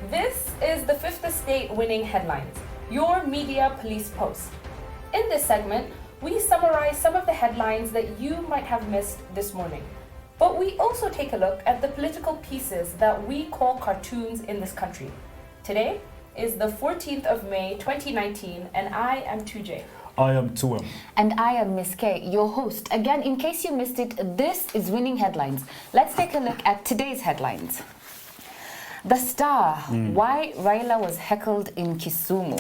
This is the Fifth Estate Winning Headlines, your media police post. In this segment, we summarize some of the headlines that you might have missed this morning. But we also take a look at the political pieces that we call cartoons in this country. Today is the 14th of May, 2019, and I am 2J. I am 2M. And I am Miss K, your host. Again, in case you missed it, this is Winning Headlines. Let's take a look at today's headlines. The Star, why RAILA was heckled in Kisumu.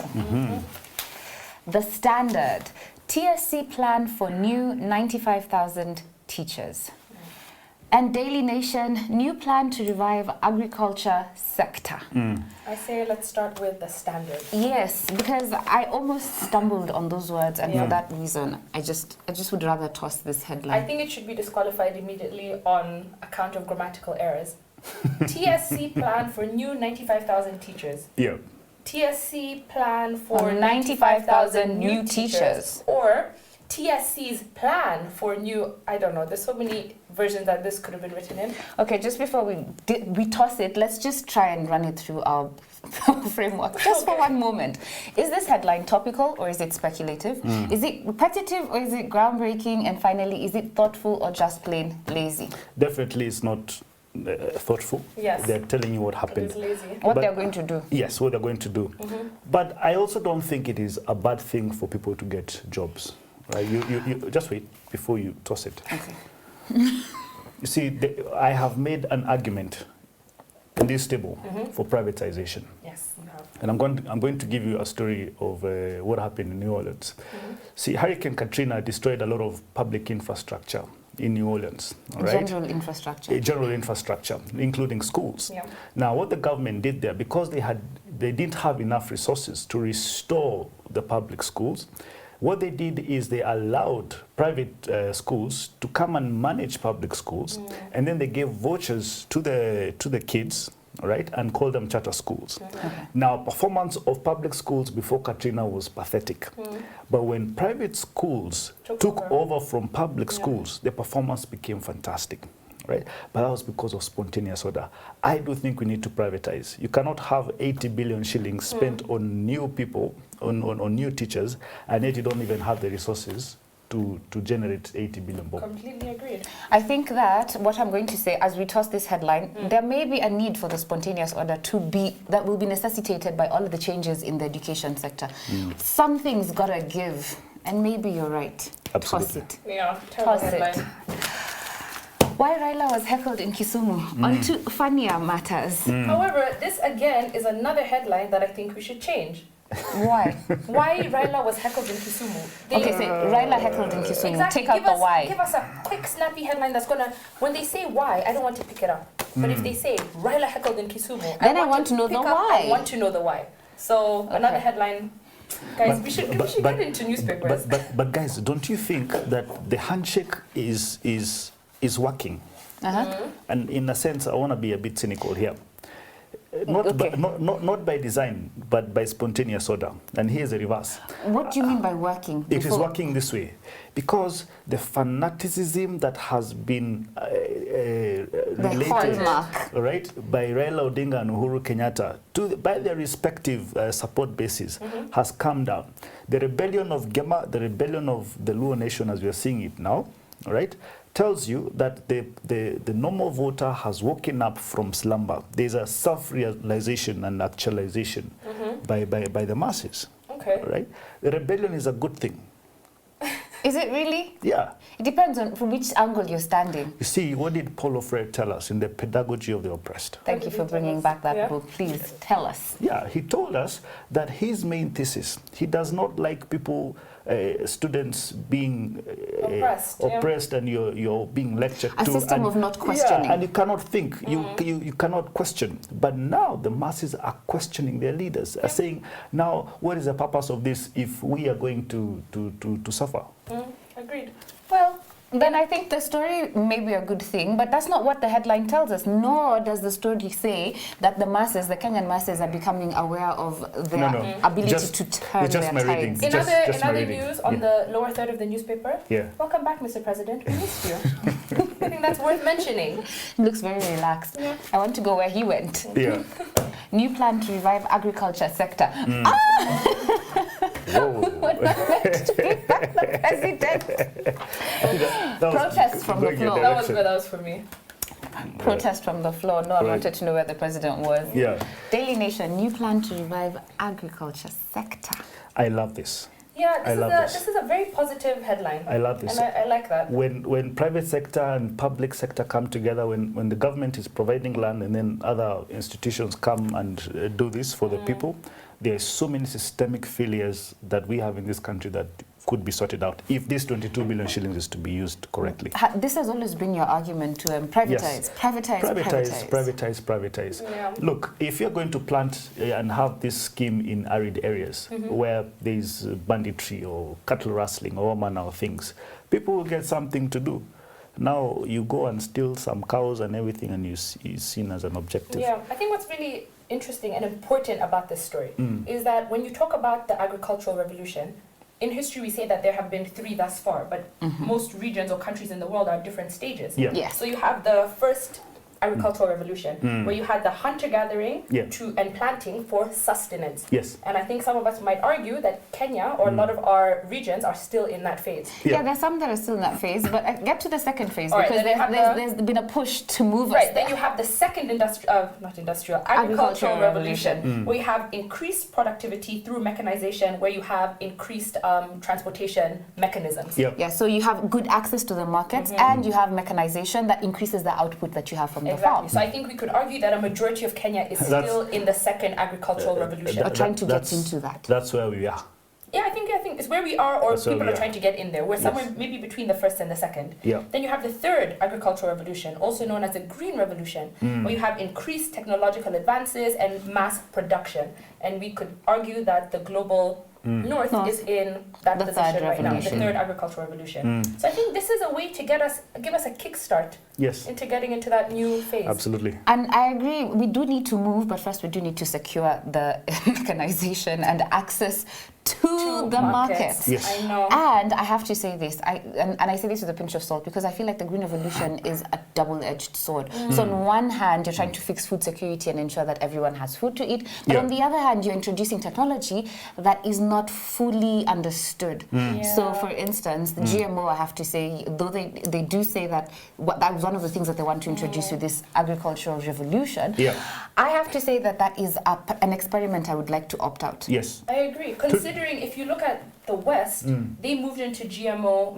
The Standard, TSC plan for new 95,000 teachers. And Daily Nation, new plan to revive agriculture sector. I say let's start with the Standard. Yes, because I almost stumbled on those words, and for that reason, I just would rather toss this headline. I think it should be disqualified immediately on account of grammatical errors. TSC plan for new 95,000 teachers. Yeah. TSC plan for 95,000 new teachers. Or TSC's plan for new, I don't know, there's so many versions that this could have been written in. Okay, just before we toss it, let's just try and run it through our framework, just for one moment. Is this headline topical or is it speculative? Is it repetitive or is it groundbreaking? And finally, is it thoughtful or just plain lazy? Definitely it's not thoughtful. Yes. They're telling you what It happened. is lazy. What they're going to do. Yes, what they're going to do. But I also don't think it is a bad thing for people to get jobs. Right? You just wait before you toss it. Okay. You see, I have made an argument in this table for privatization. Yes, you have. And I'm going to give you a story of what happened in New Orleans. See, Hurricane Katrina destroyed a lot of public infrastructure in New Orleans. Right? General infrastructure. General infrastructure, including schools. Yeah. Now, what the government did there, because they didn't have enough resources to restore the public schools, what they did is they allowed private schools to come and manage public schools, and then they gave vouchers to the kids, right, and called them charter schools. Now, performance of public schools before Katrina was pathetic, but when private schools took over from public schools, the performance became fantastic. Right? But that was because of spontaneous order. I do think we need to privatize. You cannot have 80 billion shillings spent on new people, on new teachers, and yet you don't even have the resources to generate 80 billion bob. Completely agreed. I think that what I'm going to say as we toss this headline, there may be a need for the spontaneous order that will be necessitated by all of the changes in the education sector. Some things gotta give, and maybe you're right. Absolutely. Toss it. Yeah, terrible Toss headline. it. Why RAILA was heckled in Kisumu. On to funnier matters. However, this again is another headline that I think we should change. Why? Why RAILA was heckled in Kisumu. Okay, so RAILA heckled in Kisumu. Exactly. Take out Give the us, why. Give us a quick, snappy headline that's gonna. When they say why, I don't want to pick it up. But if they say RAILA heckled in Kisumu, Then I want to know the pick up, why. I want to know the why. So another headline, guys. We should get into newspapers. But guys, don't you think that the handshake is working? And in a sense, I want to be a bit cynical here. Not by design, but by spontaneous order. And here's the reverse. What do you mean by working? It is working this way. Because the fanaticism that has been related, hallmark, right, by Raila Odinga and Uhuru Kenyatta by their respective support bases has come down. The rebellion of Gema, the rebellion of the Luo nation as we are seeing it now, right, tells you that the normal voter has woken up from slumber. There's a self-realization and actualization by the masses. Okay. Right? The rebellion is a good thing. Is it really? Yeah. It depends on from which angle you're standing. You see, what did Paulo Freire tell us in The Pedagogy of the Oppressed? Thank you for bringing back that book. Please tell us. Yeah, he told us that his main thesis, he does not like people, students being oppressed and you're being lectured a to. A system of not questioning. Yeah, and you cannot think, you cannot question. But now the masses are questioning their leaders, are saying, now what is the purpose of this if we are going to suffer? Agreed. Well, then I think the story may be a good thing, but that's not what the headline tells us. Nor does the story say that the masses, the Kenyan masses, are becoming aware of their ability to turn their tides. In other news, on the lower third of the newspaper, welcome back, Mr. President. We missed you. I think that's worth mentioning. He looks very relaxed. Yeah. I want to go where he went. Yeah. New plan to revive agriculture sector. Whoa. The president. Protest from the going in floor. That was direction. good. That was for me. Protest from the floor. No, I Right. wanted to know where the president was. Yeah. Daily Nation, new plan to revive agriculture sector. I love this. Yeah, I love this is a very positive headline. I love this. And I like that. When private sector and public sector come together, when the government is providing land and then other institutions come and do this for the people, there are so many systemic failures that we have in this country that could be sorted out if this 22 billion shillings is to be used correctly. This has always been your argument to privatize, Yes. Privatize. Yeah. Look, if you're going to plant and have this scheme in arid areas where there's banditry or cattle rustling or all manner of things, people will get something to do. Now you go and steal some cows and everything and you're seen as an objective. Yeah, I think what's really interesting and important about this story is that when you talk about the agricultural revolution, in history we say that there have been 3 thus far, but most regions or countries in the world are at different stages. Yeah. Yes. So you have the first agricultural revolution where you had the hunter-gathering Yeah. and planting for sustenance. Yes. And I think some of us might argue that Kenya or a lot of our regions are still in that phase. Yeah, there's some that are still in that phase, but I get to the second phase All right, because then you have there's been a push to move us Right, there. then you have the second agricultural revolution, where you have increased productivity through mechanization, where you have increased transportation mechanisms. Yep. Yeah, so you have good access to the markets and you have mechanization that increases the output that you have from the farm. Exactly. So I think we could argue that a majority of Kenya is still in the second agricultural revolution. Or trying to get that's- into that. That's where we are. Yeah, I think it's where we are, or That's where people we are are. trying to get in there. We're somewhere maybe between the first and the second. Yeah. Then you have the third agricultural revolution, also known as the green revolution, where you have increased technological advances and mass production. And we could argue that the global north is in that The third position right now, the revolution. third agricultural revolution. So I think this is a way to give us a kickstart Yes. into getting into that new phase. Absolutely. And I agree, we do need to move, but first we do need to secure the mechanization and access to the markets. Yes. I know. And I have to say this, and I say this with a pinch of salt because I feel like the Green Revolution is a double-edged sword. So on one hand, you're trying to fix food security and ensure that everyone has food to eat, but on the other hand, you're introducing technology that is not fully understood. So for instance, the GMO, I have to say, though they do say that that was one of the things that they want to introduce with this agricultural revolution, I have to say that is an experiment I would like to opt out. Yes. I agree. Considering if you look at the West, they moved into GMO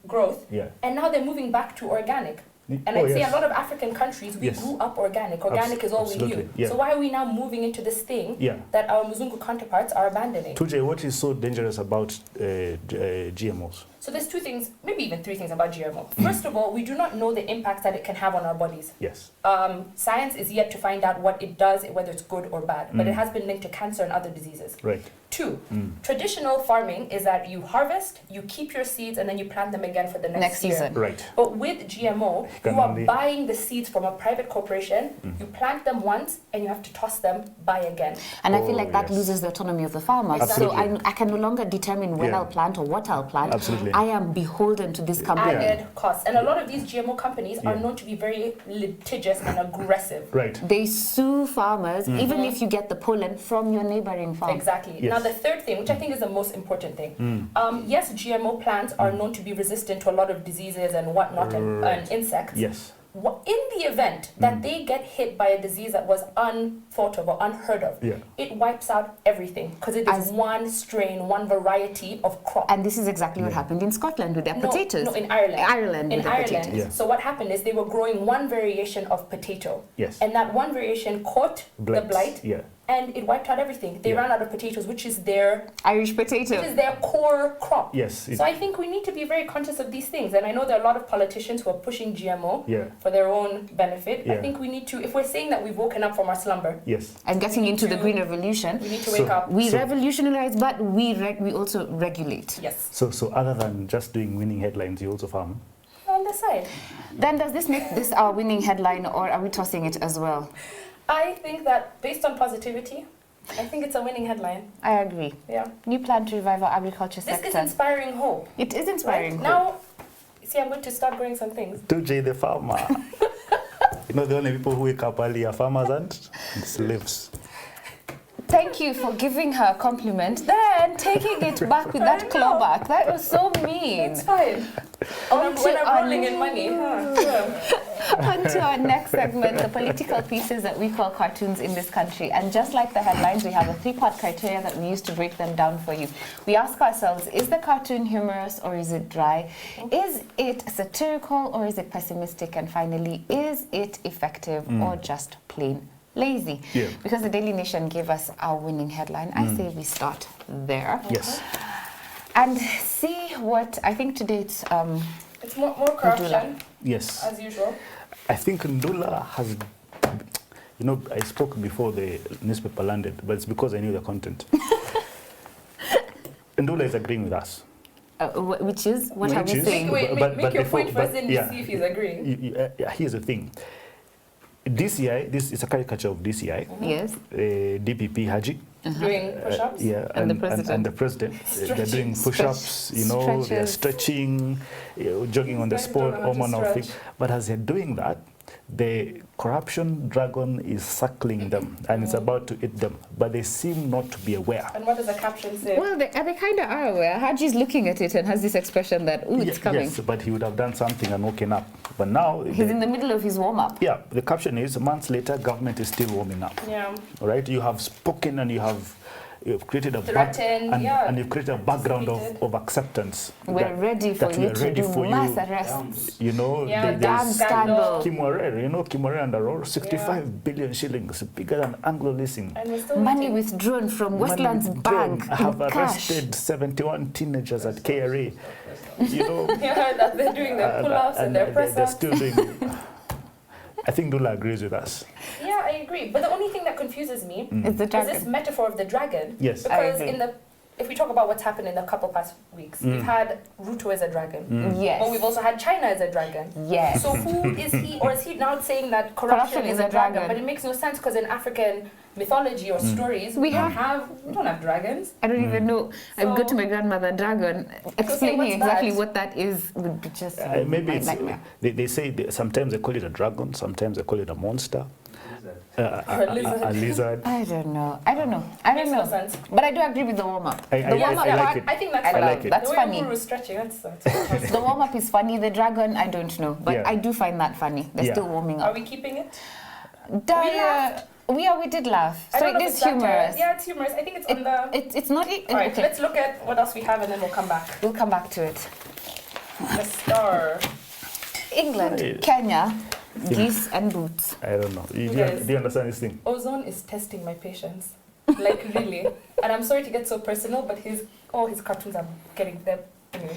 growth, and now they're moving back to organic. And I'd say a lot of African countries, we grew up organic. Organic is all we knew. So why are we now moving into this thing that our Muzungu counterparts are abandoning? Tuje, what is so dangerous about GMOs? So there's 2 things, maybe even 3 things about GMO. First of all, we do not know the impacts that it can have on our bodies. Yes. Science is yet to find out what it does, whether it's good or bad, but it has been linked to cancer and other diseases. Right. 2, traditional farming is that you harvest, you keep your seeds, and then you plant them again for the next year. season. Right. But with GMO, you are buying the seeds from a private corporation, you plant them once, and you have to toss them, buy again. And I feel like that loses the autonomy of the farmer. Exactly. So I can no longer determine when I'll plant or what I'll plant. Absolutely. I am beholden to this company. Added costs. And a lot of these GMO companies are known to be very litigious and aggressive. Right. They sue farmers, even if you get the pollen from your neighboring farm. Exactly. Yes. Now the third thing, which I think is the most important thing, yes, GMO plants are known to be resistant to a lot of diseases and whatnot and insects. Yes. In the event that they get hit by a disease that was unthought of or unheard of, it wipes out everything because it is one strain, one variety of crop. And this is exactly what happened in Scotland with their potatoes. No, in Ireland. Ireland in with their Ireland. potatoes. So what happened is they were growing one variation of potato. Yes. And that one variation caught the blight. Yeah. And it wiped out everything. They ran out of potatoes, which is their Irish potato. Which is their core crop. Yes. So I think we need to be very conscious of these things. And I know there are a lot of politicians who are pushing GMO for their own benefit. I think we need to, if we're saying that we've woken up from our slumber, and getting into the green revolution, we need to wake up. We revolutionize, but we also regulate. Yes. So other than just doing winning headlines, you also farm? On the side. Then does this make this our winning headline, or are we tossing it as well? I think that based on positivity, I think it's a winning headline. I agree. Yeah. New plan to revive our agriculture sector. This is inspiring hope. It is inspiring hope. Now, See, I'm going to start growing some things. 2J the farmer. You know, the only people who wake up early are farmers and slaves. Thank you for giving her a compliment, then taking it back with that clawback. That was so mean. It's fine. When I'm rolling in money. On to our next segment, the political pieces that we call cartoons in this country. And just like the headlines, we have a 3-part criteria that we use to break them down for you. We ask ourselves, is the cartoon humorous or is it dry? Is it satirical or is it pessimistic? And finally, is it effective or just plain lazy? Yeah. Because the Daily Nation gave us our winning headline, I say we start there. Yes. And see what, I think today it's more corruption, Yes. as usual. I think Ndula has, you know, I spoke before the newspaper landed, but it's because I knew the content. Ndula is agreeing with us. which is, what are we Which is- saying? Make your before- point first and yeah, see if he's agreeing. Here's the thing. DCI, this is a caricature of DCI. Yes. DPP Haji. Doing push-ups. Yeah, And the president. And the president. They're doing push-ups, you know, they're Stretches. stretching, jogging on the Guys spot, don't know how all to manner of things. stretch. But as they're doing that, the corruption dragon is suckling them and it's about to eat them. But they seem not to be aware. And what does the caption say? Well, they kind of are aware. Haji's looking at it and has this expression that, ooh, it's coming. Yes, but he would have done something and woken up. But now, He's in the middle of his warm-up. yeah, the caption is, months later, government is still warming up. Yeah. All right, you have spoken and you've created a Threatened, and you've created a background Defeated. of acceptance. We're ready for that you we're to ready do for mass you. arrests. You know, Yeah, Damn there's scandal. Kimwere, you know, Kimwere and Aror, 65 billion shillings, bigger than Anglo leasing. And we're still Money waiting. withdrawn from Money Westland's withdrawn. bank I have in cash. arrested 71 teenagers at KRA. You know, You heard that they're doing their pull-ups and their they're press-ups. still doing. I think Dula agrees with us. Yeah, I agree. But the only thing that confuses me It's the is this dragon. metaphor of the dragon. Yes. I Because agree. if we talk about what's happened in the couple past weeks, we've had RUTO as a dragon. Yes. But we've also had China as a dragon. Yes. So who is he, or is he now saying that corruption is a dragon? But it makes no sense because in African mythology or stories, we don't have dragons. I don't even know. I would go to my grandmother dragon. Explaining what's exactly that? what that is would be just Maybe my it's, nightmare. they say sometimes they call it a dragon, sometimes they call it a monster, a lizard. I don't know. Makes no sense. But I do agree with the warm-up. I The warm-up like part, it. I think that's I funny. like like it. That's the way funny. Guru is stretching, that's The warm-up is funny. The dragon, I don't know. But Yeah. I do find that funny. They're Yeah. still warming Are up. we keeping it? We did laugh. I So don't know it if is it's satire. humorous. Yeah, it's humorous. I think it's on the... It's not... Alright, okay. let's look at what else we have and then we'll come back. We'll come back to it. The star. England, Right. Kenya, geese and boots. I don't know. guys- Do you understand this thing? Ozone is testing my patience. Like, really. And I'm sorry to get so personal, but his cartoons are getting them. Anyway.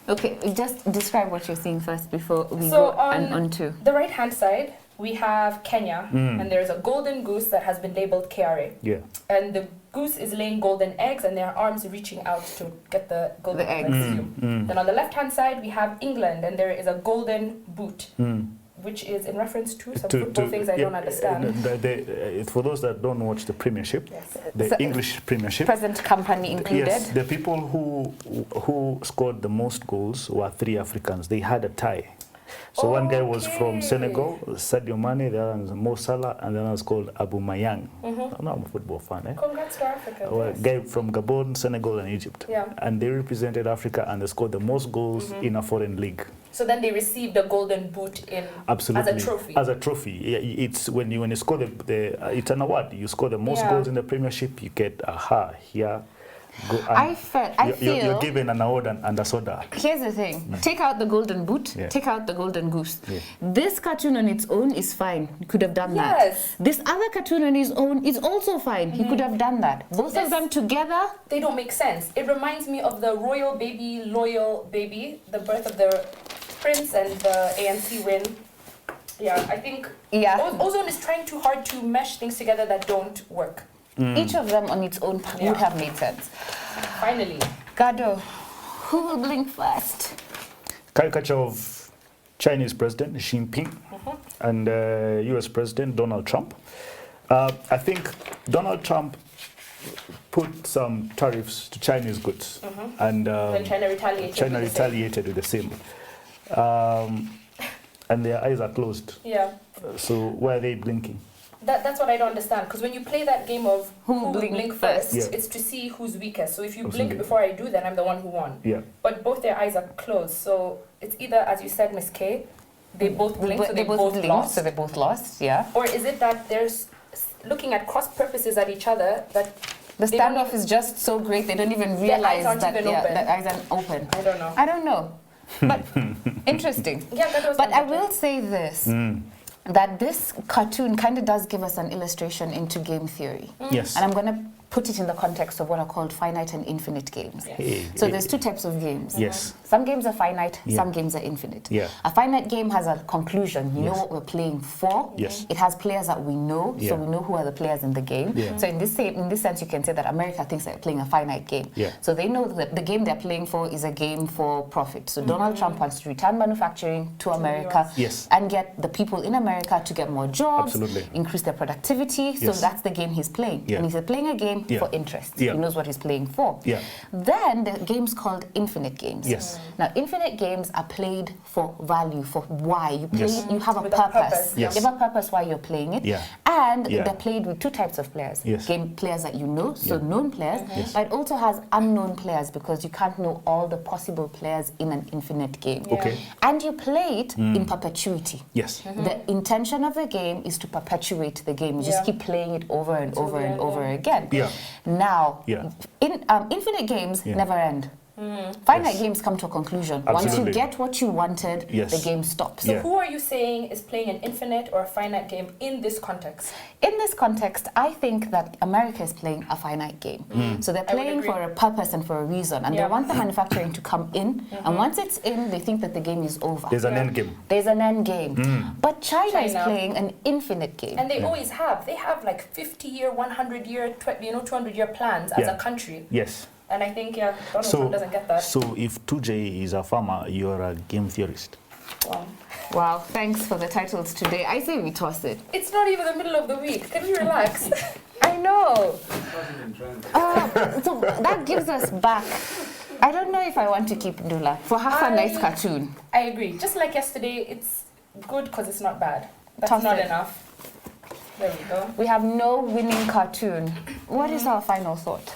Okay, just describe what you're seeing first before we So go on on to... the right-hand side, we have Kenya, and there's a golden goose that has been labeled KRA. Yeah. And the goose is laying golden eggs, and there are arms reaching out to get the golden The eggs. eggs. Then on the left-hand side, we have England, and there is a golden boot, which is in reference to some football things I don't understand. For those that don't watch the Premiership, Yes. the So- English Premiership, Present company included. yes, the people who scored the most goals were 3 Africans. They had a tie. So one guy was from Okay. Senegal, Sadio Mane, the other was Mo Salah, and the other was called Abu Mayang. I'm a football fan, eh? Congrats to Africa. A yes. guy from Gabon, Senegal, and Egypt. Yeah. And they represented Africa and they scored the most goals in a foreign league. So then they received a golden boot Absolutely. as a trophy. As a trophy. Yeah, it's when you score it's an award. You score the most Yeah. goals in the Premiership, you get here. Go, I feel... you're given an award and a soda. Here's the thing. Take out the golden boot, Yeah. take out the golden goose. Yeah. This cartoon on its own is fine. You could have done that. Yes. This other cartoon on its own is also fine. He could have done that. Both This- of them together, They don't make sense. It reminds me of the royal baby, loyal baby, the birth of the prince and the ANC win. Yeah, I think Ozone is trying too hard to mesh things together that don't work. each of them on its own Yeah. would have made sense. Finally. Gado, who will blink first? Caricature of Chinese President Xi Jinping and US President Donald Trump. I think Donald Trump put some tariffs to Chinese goods and Then China retaliated. China with the same. retaliated with the same. and their eyes are closed. Yeah. So why are they blinking? That's what I don't understand. Because when you play that game of who will blink first, Yeah. it's to see who's weakest. So if you blink Absolutely. before I do, then I'm the one who won. Yeah. But both their eyes are closed. So it's either, as you said, Miss K, they both blink, so they both blinked, lost. so they both lost, yeah. Or is it that they're looking at cross purposes at each other that The they don't standoff even- is just so great, they don't even Their eyes realize aren't that even open. their eyes aren't open. I don't know. I don't know. But interesting. Yeah, that was But I interesting. will say this, that this cartoon kind of does give us an illustration into game theory. Yes. And I'm going to put it in the context of what are called finite and infinite games. Hey, So hey, there's two types of games. Yes. Some games are finite, Yeah. some games are infinite. Yeah. A finite game has a conclusion. You know Yes. what we're playing for. Yes. It has players that we know, Yeah. so we know who are the players in the game. Yeah. So in this sense, you can say that America thinks they're playing a finite game. Yeah. So they know that the game they're playing for is a game for profit. So Donald Trump wants to return manufacturing to America Yes. and get the people in America to get more jobs, Absolutely. increase their productivity. So Yes. that's the game he's playing. Yeah. And he's playing a game Yeah. for interest. Yeah. He knows what he's playing for. Yeah. Then the game's called infinite games. Yes. Now, infinite games are played for value, for why. You play, Yes. you have a With a purpose. purpose. Yes. You have a purpose why you're playing it. Yeah. And Yeah. they're played with two types of players. Yes. Game players that you know, so Yeah. known players, Yes. but it also has unknown players because you can't know all the possible players in an infinite game. Yeah. Okay. And you play it in perpetuity. Yes. The intention of the game is to perpetuate the game. You just Yeah. keep playing it over and Till over the and end, over yeah. again. Yeah. Now, Yeah. infinite games Yeah. never end. Finite Yes. games come to a conclusion. Once Absolutely. you get what you wanted, Yes. the game stops. So Yeah. who are you saying is playing an infinite or a finite game in this context? In this context, I think that America is playing a finite game. So they're I would playing agree. for a purpose and for a reason. And Yeah. they want the manufacturing to come in. And once it's in, they think that the game is over. There's an Yeah. end game. There's an end game. But China is China. playing an infinite game. And they always have. They have like 50-year, 100-year, 200-year plans as Yeah. a country. Yes. And I think, yeah, Donald Trump doesn't get that. So if 2J is a farmer, you're a game theorist. Wow. Wow, thanks for the titles today. I say we toss it. It's not even the middle of the week. Can you relax? I know. So that gives us back. I don't know if I want to keep Ndula for half a nice cartoon. I agree. Just like yesterday, it's good because it's not bad. That's Toss not it. enough. There we go. We have no winning cartoon. What is our final thought?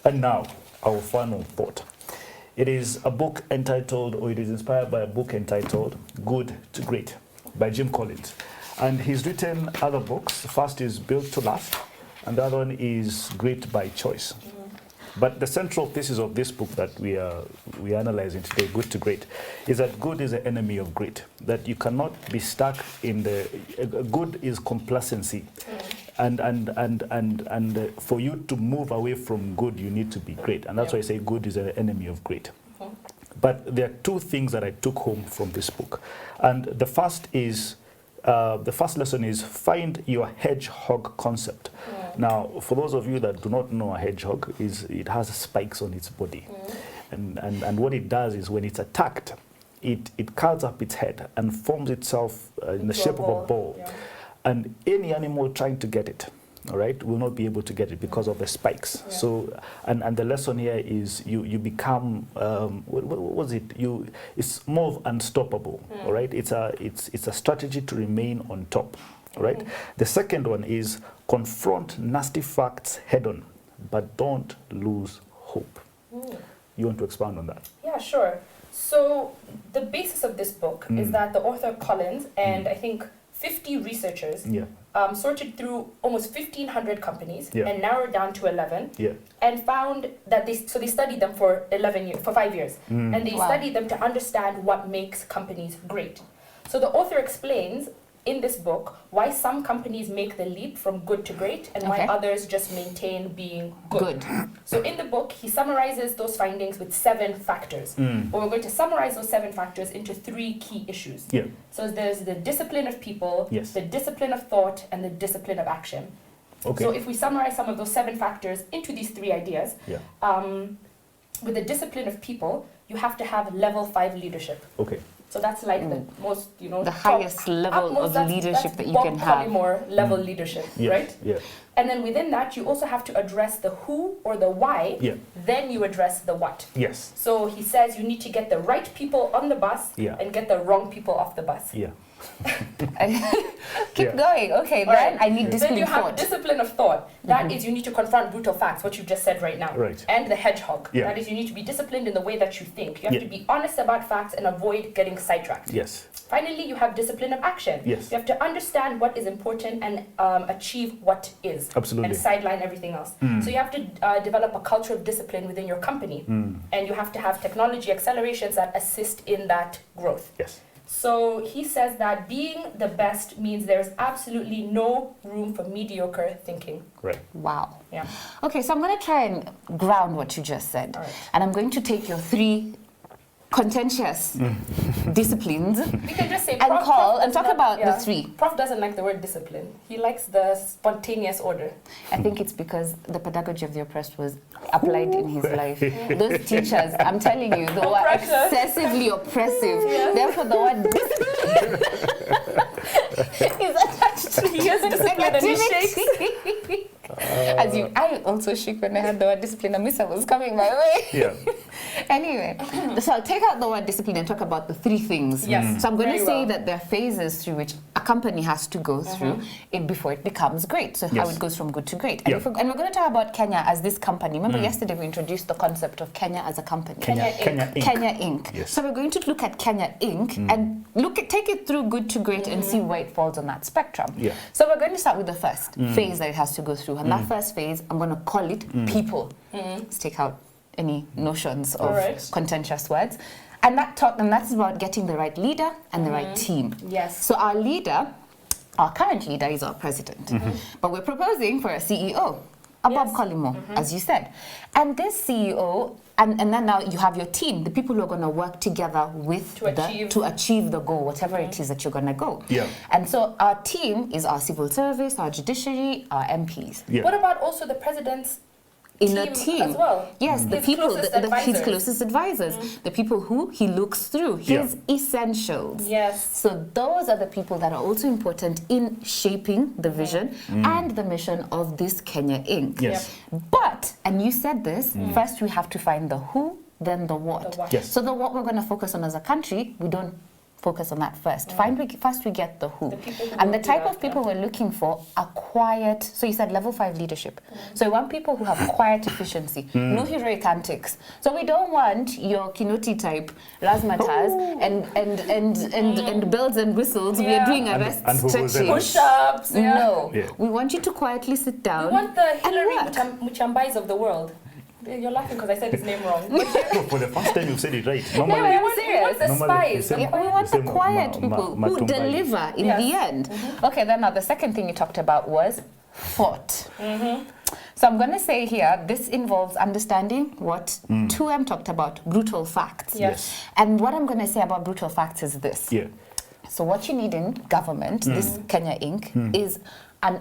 And now, our final thought. It is a book entitled, or it is inspired by a book entitled Good to Great by Jim Collins. And he's written other books. The first is Built to Last, and the other one is Great by Choice. But the central thesis of this book that we are analyzing today, Good to Great, is that good is the enemy of great. That you cannot be stuck in the good is complacency, and for you to move away from good, you need to be great, and that's why I say good is the enemy of great. But there are two things that I took home from this book, and the first is. The first lesson is find your hedgehog concept. Now, for those of you that do not know a hedgehog, it has spikes on its body. And what it does is when it's attacked, it curls up its head and forms itself in the shape of a ball. Yeah. And any animal trying to get it, all right, will not be able to get it because of the spikes. Yeah. So, and the lesson here is you become, what was it? It's more of unstoppable, all right? It's a strategy to remain on top, all right? The second one is confront nasty facts head on, but don't lose hope. You want to expound on that? Yeah, sure. So the basis of this book is that the author Collins and I think 50 researchers Yeah. sorted through almost 1,500 companies Yeah. and narrowed down to 11 Yeah. and found that they studied them for 5 years and they Wow. studied them to understand what makes companies great. So the author explains in this book why some companies make the leap from good to great and why Okay. others just maintain being good. Good. So in the book, he summarizes those findings with 7 factors. But we're going to summarize those 7 factors into 3 key issues. Yeah. So there's the discipline of people, Yes. the discipline of thought, and the discipline of action. Okay. So if we summarize some of those 7 factors into these 3 ideas, Yeah. with the discipline of people, you have to have level 5 leadership. Okay. So that's like the most, you know, The highest level of leadership that you can have. Polymore level leadership, Yes, right? yeah. And then within that, you also have to address the who or the why. Yeah. Then you address the what. Yes. So he says you need to get the right people on the bus Yeah. and get the wrong people off the bus. Yeah. Keep Yeah. going. Okay, All then right. I need Then discipline you have thought. discipline of thought. That is you need to confront brutal facts, what you've just said right now. Right. And the hedgehog. Yeah. That is you need to be disciplined in the way that you think. You have Yeah. to be honest about facts and avoid getting sidetracked. Yes. Finally, you have discipline of action. Yes. You have to understand what is important and achieve what is. Absolutely. And sideline everything else. So you have to develop a culture of discipline within your company. And you have to have technology accelerations that assist in that growth. Yes. So he says that being the best means there's absolutely no room for mediocre thinking. Right. Wow. Yeah. Okay, so I'm going to try and ground what you just said. All right. And I'm going to take your 3 contentious disciplines We can just say and Prof call and does talk not- about yeah. the 3. Prof doesn't like the word discipline. He likes the spontaneous order. I think it's because the pedagogy of the oppressed was applied in his life. Those teachers, I'm telling you, they were Oppressor. excessively oppressive. Yes. Therefore, the word discipline is attached to He has discipline and he shakes. negativity. I also shook when I had the word discipline. A missile was coming my way. Yeah. Anyway, so I'll take out the word discipline and talk about the 3 things. Yes, So I'm going to very say well. that there are phases through which a company has to go through before it becomes great. So how Yes. it goes from good to great. Yeah. And we're going to talk about Kenya as this company. Remember yesterday we introduced the concept of Kenya as a company. Kenya Inc. Kenya Inc. Yes. So we're going to look at Kenya Inc. and take it through good to great and see where it falls on that spectrum. Yeah. So we're going to start with the first phase that it has to go through. And that first phase, I'm going to call it people. Let's take out any notions of All right. contentious words. And that's about getting the right leader and the right team. Yes. So our leader, our current leader is our president. But we're proposing for a CEO, a Bob Yes. Collymore, as you said. And this CEO, and then now you have your team, the people who are going to work together with To achieve the goal, whatever it is that you're going to go. Yeah. And so our team is our civil service, our judiciary, our MPs. Yeah. What about also the president's In a team team, as well? yes, the His people, closest his advisors. closest advisors, the people who he looks through, his essentials. Yes. So those are the people that are also important in shaping the vision and the mission of this Kenya Inc. Yes. But, and you said this, first we have to find the who, then the what. The what. Yes. So the what we're going to focus on as a country, we don't focus on that first. First we get the who. The people who And the will do type that, of people we're looking for are quiet. So you said level 5 leadership. So we want people who have quiet efficiency, no heroic antics. So we don't want your Kinoti type razzmatazz and bells and whistles. We are Yeah. doing And arrest vuvuzelas. stretching. Push-ups. Yeah. No, Yeah. we want you to quietly sit down. We want the and Hillary work. Muchambais of the world. You're laughing because I said his name wrong. No, for the first time you said it right. No, Normally, we want the Normally, spies. the Yeah, we want the Same quiet ma- people ma- who matumbai. deliver in Yes. the end. Okay, then now the second thing you talked about was thought. So I'm going to say here, this involves understanding what 2M talked about, brutal facts. Yes. And what I'm going to say about brutal facts is this. Yeah. So what you need in government, this Kenya Inc., is an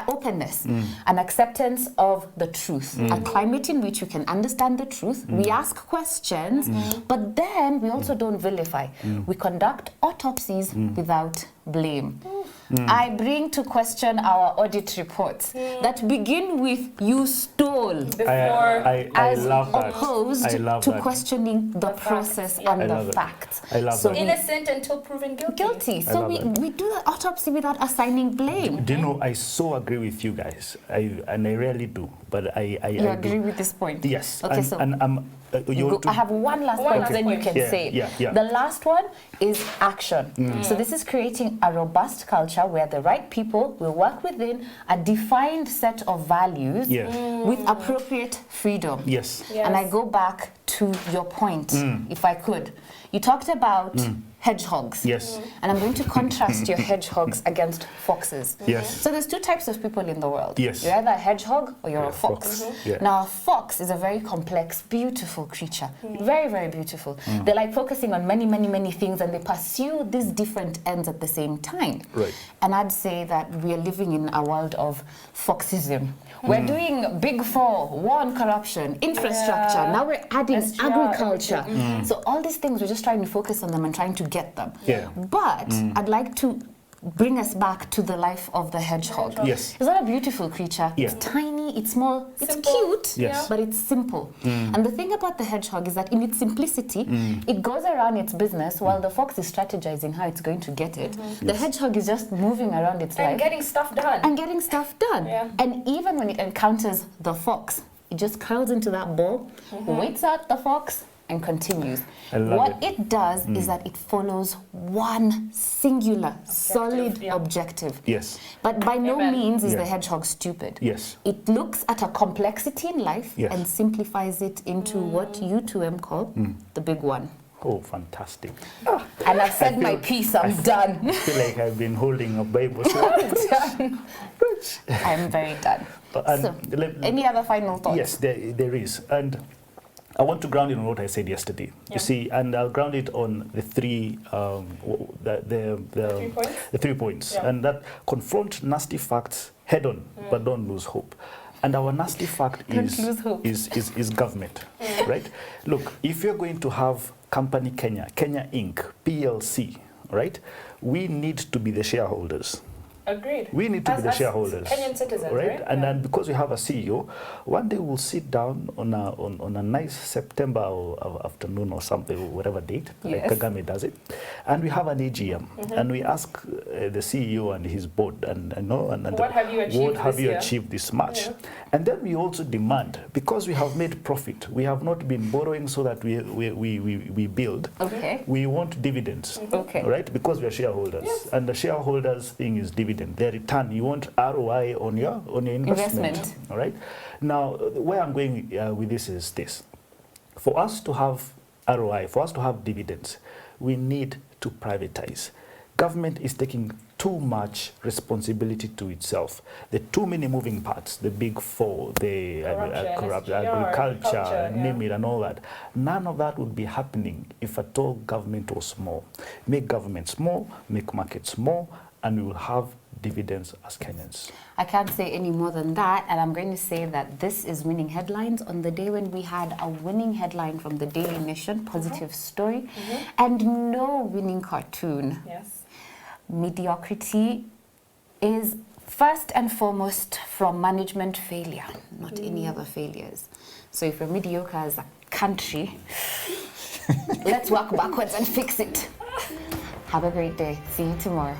openness, an acceptance of the truth, a climate in which you can understand the truth. We ask questions, but then we also don't vilify. We conduct autopsies without blame. I bring to question our audit reports that begin with "you stole," Before I as love that. opposed I love to that. questioning the process yeah. and I the love it. facts. I love so that. we- innocent until proven guilty. guilty. So love we do the autopsy without assigning blame. Do you know, I so agree with you guys. And I rarely do, but I You do. agree with this point? Yes. Okay, and, so and I have one last One point, last then you point. can Yeah, say it. yeah. The last one is action. So this is creating a robust culture where the right people will work within a defined set of values Yeah. with appropriate freedom. Yes. Yes. And I go back to your point, if I could. You talked about hedgehogs. Yes. And I'm going to contrast your hedgehogs against foxes. Yes. So there's two types of people in the world. Yes. You're either a hedgehog or you're a fox. Yeah. Now, a fox is a very complex, beautiful creature. Very, very beautiful. They like focusing on many, many, many things, and they pursue these different ends at the same time. Right. And I'd say that we are living in a world of foxism. We're doing big four, war on corruption, infrastructure. Yeah. Now we're adding SGR, agriculture. So all these things, we're just trying to focus on them and trying to get them. Yeah. But I'd like to bring us back to the life of the hedgehog. Yes. It's not a beautiful creature. Yeah. It's tiny, it's small, it's Simple. cute, Yes. but it's simple. And the thing about the hedgehog is that in its simplicity, it goes around its business while the fox is strategizing how it's going to get it. The hedgehog is just moving around its And life getting stuff done. and getting stuff done. Yeah. And even when it encounters the fox, it just curls into that ball, waits out the fox, and continues. I love What it. it does is that it follows one singular, solid yeah. objective. Yes. But by no Amen. means is Yeah. the hedgehog stupid. Yes. It looks at a complexity in life Yes. and simplifies it into what U2M call the big one. Oh, fantastic. And I've said my feel- piece, I'm done. I feel like I've been holding a Bible. So, I'm done. I'm very done. and So, let- any other final thoughts? Yes, there is. And I want to ground it on what I said yesterday. Yeah. You see, and I'll ground it on the three, the 3 points. the 3 points. Yeah. And that confront nasty facts head on, but don't lose hope. And our nasty fact Don't is, lose hope. is government, right? Look, if you're going to have company Kenya Inc., PLC, right? We need to be the shareholders. Agreed. We need to be the As shareholders. Kenyan citizens, right? And Yeah. then because we have a CEO, one day we'll sit down on a nice September or afternoon or something, or whatever date, like Yes. Kagame does it, and we have an AGM, and we ask the CEO and his board, and What have you achieved what have this you year? achieved this much? Yeah. And then we also demand, because we have made profit, we have not been borrowing so that we build. Okay. We want dividends, Okay. right? Because we are shareholders, Yes. and the shareholders thing is dividend. Their return, you want ROI on your investment. Investment. All right. Now, where I'm going with this is this: for us to have ROI, for us to have dividends, we need to privatize. Government is taking too much responsibility to itself. The too many moving parts, the big four, the Corruption, SGR, agriculture, culture, name it, and all that. None of that would be happening if at all government was small. Make government small, make markets small, and we will have dividends as Kenyans. I can't say any more than that, and I'm going to say that this is winning headlines on the day when we had a winning headline from the Daily Nation, positive story, and no winning cartoon. Yes. Mediocrity is first and foremost from management failure, not any other failures. So if we're mediocre as a country, let's work backwards and fix it. Have a great day. See you tomorrow.